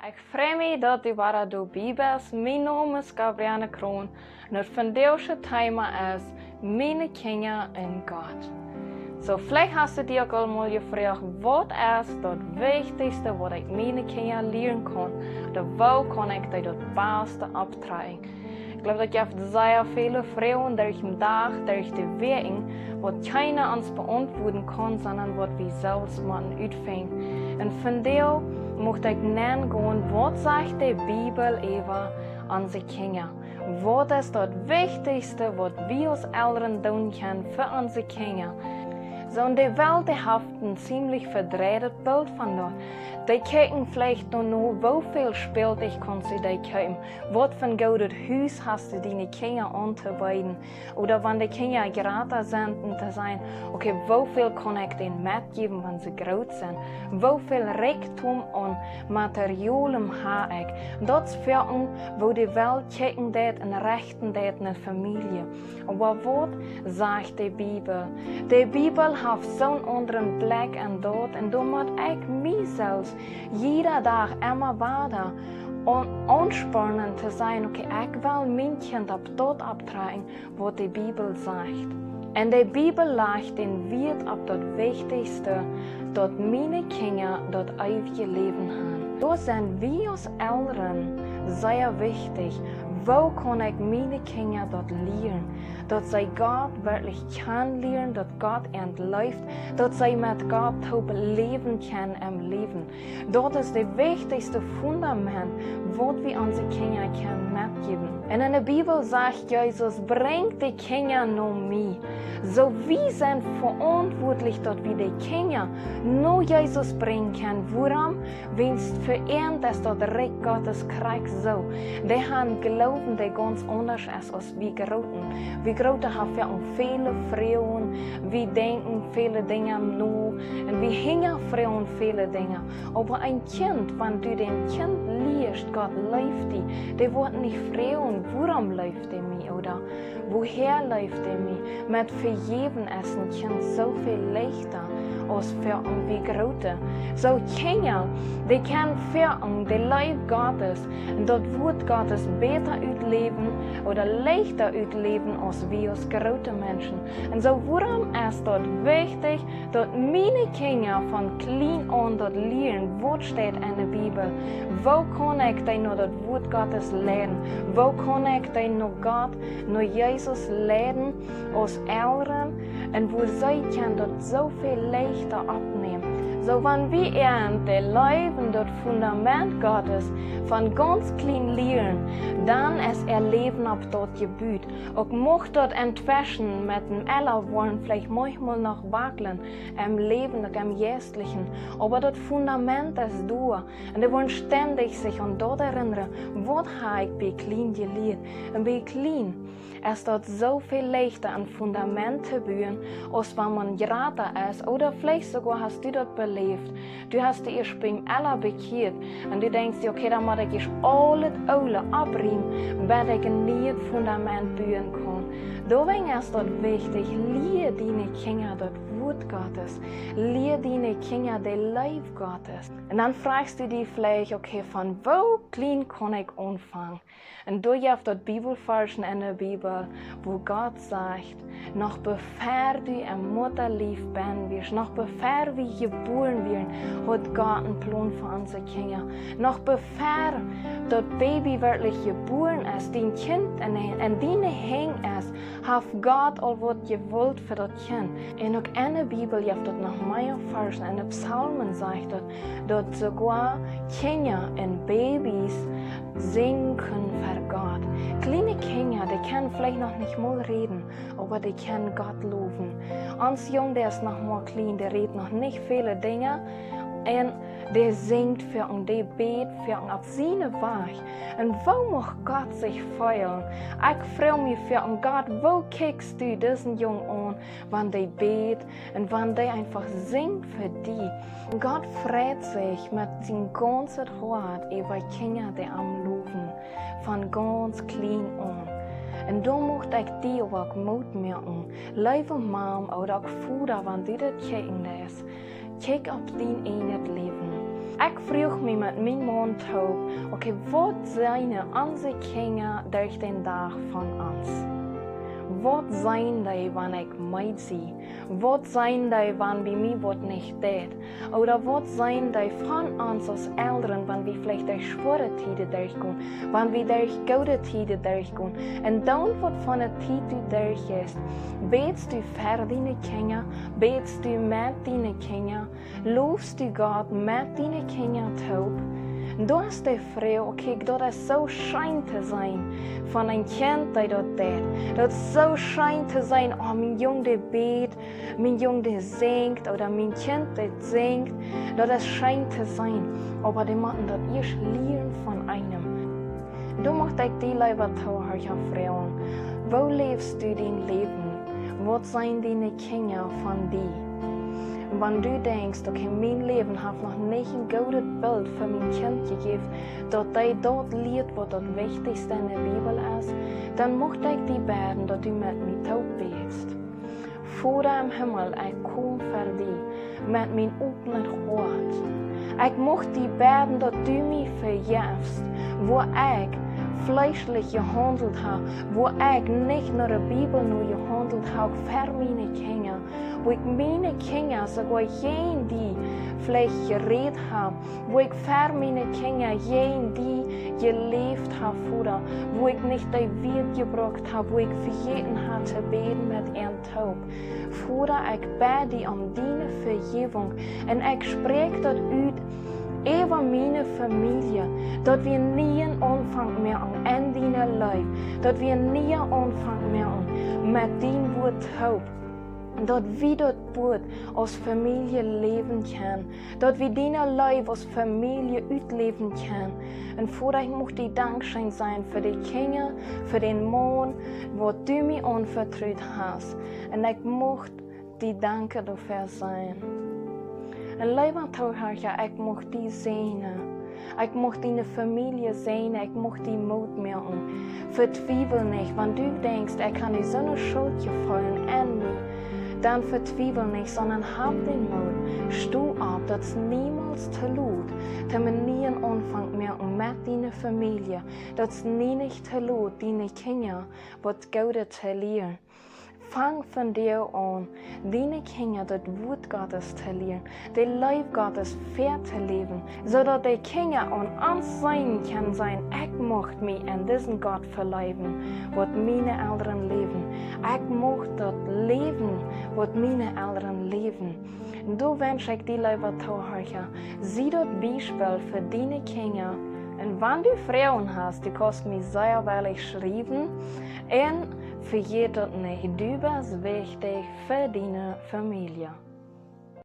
Ik freue mich, dass du bara du Bibels. Mijn naam is Gabriele Kroon. En het vandaagse thema is Miene, Kjinja en Gott. So, vielleicht hast du dir auch mal gefragt, was ist das Wichtigste, was ich meine Kinder lernen kann? Oder wo kann ich das Beste abtragen? Ich glaube, dass gibt sehr viele Fragen durch den Tag, durch die Wegen, was keiner uns beantworten kann, sondern was wir selbst ausfinden. Und von daher möchte ich nennen, was sagt die Bibel über unsere Kinder? Was ist das Wichtigste, was wir als Eltern tun können für unsere Kinder? So, in der Welt hat ein ziemlich verdrehtes Bild von dort. Die kijken vielleicht nur, wie viel Spielzeug kannst du dir kaufen? Was für ein gutes Haus hast du deine Kinder anzubieten? Oder wenn die Kinder gerade sind, zu sagen, okay, wie viel kann ich denen mitgeben, wenn sie groß sind? Wie viel Reichtum und Materialien habe ich? Das ist für uns, wo die Welt kijken dat und rechten dat in der Familie. Aber was sagt die Bibel? Die Bibel hat so einen anderen Blick an dort und da muss ich mich selbst jeder Tag immer weiter anspannen zu sein, okay, ich will mein Kind ab dort abtragen, was die Bibel sagt. Und die Bibel legt den Wert auf das Wichtigste, dass meine Kinder das ewige Leben haben. Da sind wir als Eltern sehr wichtig. Wo kann ich meine Kinder dort lernen? Dass sie Gott wirklich kennenlernen, dass Gott entläuft, dass sie mit Gott leben können im Leben. Das ist das wichtigste Fundament, was wir unseren Kindern mitgeben können. Und in der Bibel sagt Jesus, bringt die Kinder nur mir. So wir sind verantwortlich, dass wir die Kinder nur Jesus bringen können. Warum? Wenn es für ihn das Reich Gottes kriegt so. Die haben Glauben, der ganz anders ist als wir Großen. Wir Großen haben viele Frauen, wir denken viele Dinge nur und wir hängen Frauen viele Dinge. Aber ein Kind, wenn du den Kind liest, Gott läuft die wird nicht fragen, warum läuft die mir oder woher läuft die mir. Mit vergeben ist ein Kind so viel leichter als für wir Großen. So Kinder, die können führen, die Leib Gottes, und dort wird Gottes besser ausleben oder leichter ausleben als wir als große Menschen. Und so warum ist dort wichtig, dass meine Kinder von klein an dort lernen, was steht in der Bibel, wo kann ich denn noch das Wort Gottes lernen, wo kann ich denn noch Gott, noch Jesus lernen als Eltern und wo sie können dort so viel leichter abnehmen. So wenn wir das Leben, das Fundament Gottes von ganz klein lernen, dann ist Leben ab dort gebüht. Auch macht dort entwischen mit dem Ellerwollen vielleicht manchmal noch wackeln im Leben, im Jährlichen. Aber das Fundament ist da. Und die wollen ständig sich an dort erinnern, was habe ich bei klein gelernt. Und bei klein ist dort so viel leichter ein Fundament zu bauen, als wenn man gerade ist. Oder vielleicht sogar hast du das belebt. Du hast dich erst beim Eller bekehrt und du denkst dir, okay, dann muss ich alles abbrechen, bis ich ein neues Fundament bauen kann. Deswegen ist das wichtig, lehre deine Kinder das Wort Gottes, lehre deine Kinder das Leib Gottes. Und dann fragst du dich vielleicht, okay, von wo klein kann ich anfangen? Und du hast das Bibelversen in der Bibel, wo Gott sagt, noch bevor du im Mutterleib bist, noch bevor wir geboren werden, hat Gott einen Plan für unsere Kinder. Noch bevor das Baby wirklich geboren ist, dein Kind in deinen Händen ist, hat Gott all was gewollt für das Kind. Und auch in der Bibel gibt es noch mehr Versen, in den Psalmen sagt dass sogar Kinder und Babys singen können für Gott. Kleine Kinder, die können vielleicht noch nicht mal reden, aber die können Gott loben. Uns Jung, der ist noch mal klein, der redet noch nicht viele Dinge und der singt für uns, der betet für uns auf seine Weise. Und wo muss Gott sich freuen? Ich freue mich für uns, Gott, wo kickst du diesen Jungen an, wenn der betet und wenn der einfach singt für dich? Gott freut sich mit seinem ganzen Hart über Kinder, die am loben, von ganz klein an. Und da möchte ich dir auch Mut machen. Liebe Mom oder auch Vater, wenn du das kicken lässt, kick auf dein eigenes Leben. Ik vroeg me met mijn mond op, oké, wat zijn onze kinderen durch den dag van ons? Wat zijn die wanneer ik mij zie? Wat zijn die wanneer bij mij wat niet deed? Oder wat zijn die van ons als ouderen wanneer we vielleicht durch schwere tijden durchgaan? Wanneer we durch goede tijden durchgaan? En dan wat van de tijd du durch is. Betest du voor deine kinderen? Betest du met deine kinderen? Loofst du Gott met deine kinderen toe? Du hast die vrouw, kijk, dat is zo schijn te zijn van een kind die dat deed. Dat is zo schijn te zijn, oh, mijn jong die beet, mijn jong die zingt, oder mijn kind die zingt. Dat is schijn te zijn, aber die moeten dat eerst leren van einem. Du mocht ik die leven toehoren, ja vrouwen. Wo lebst du dein Leben? Wat zijn deine kinderen van die? Wanneer du denkst, okay, mijn leven heeft nog niet een gutes Bild für mijn kind gegeven, dat hij dat leert wat het wichtigste in de Bibel is, dan mocht ik die beden dat du met mij toebetst. Vader im Himmel, ik kom voor die, met mijn open hart. Ik mocht die beden dat du mij vergifst, wo ik fleischlich gehandelt habe, wo ich nicht nur der Bibel nur gehandelt habe, für meine Kinder, wo ich meine Kinder sogar jenen, die vielleicht geredet haben, wo ich für meine Kinder jenen, die gelebt haben, Vater, wo ich nicht die Welt gebracht habe, wo ich vergeten habe zu beten mit ihrem Taub. Vater, ich bete dir um deine Vergebung und ich spreche das aus, über meine Familie, dat wir nie einen Anfang mehr an deinem Leben, dat wir nie einen Anfang mehr an mit deinem Wort Hoop, dat wir das Wort als Familie leben können, dat wir dein Leben als Familie ausleben können. Und Vater, ich möchte dir dankbar sein für die Kinder, für den Mann, was du mir anvertraut hast. Und ich möchte dir danken dafür sein. En leven toehouden, ik mocht die zegenen. Ik mocht die Familie zegenen, ik mocht die moed maken. Vertwijfel niet, want du denkst, ik kan die zo'n schuld gefallen aan mij. Dan vertwijfel niet, sondern hab den Mut. Stu op, dat is niemals te laat. Dat we nie een aanvang maken met die Familie. Dat is niet te laat, die kinderen wat Gott te leren. Fang von dir an, deine Kinder das Wort Gottes zu lernen, das Leib Gottes fair zu leben, sodass die Kinder an uns sein können sein, ich möchte mich in diesen Gott verleiben, was meine Eltern leben. Ich möchte das leben, was meine Eltern leben. Du wünsch ich dir, lieber Zuhörer, sieh das Beispiel für deine Kinder. Und wenn du Frauen hast, die kannst mir sehr ehrlich schreiben. Und vergiss das nicht, du bist wichtig für deine Familie.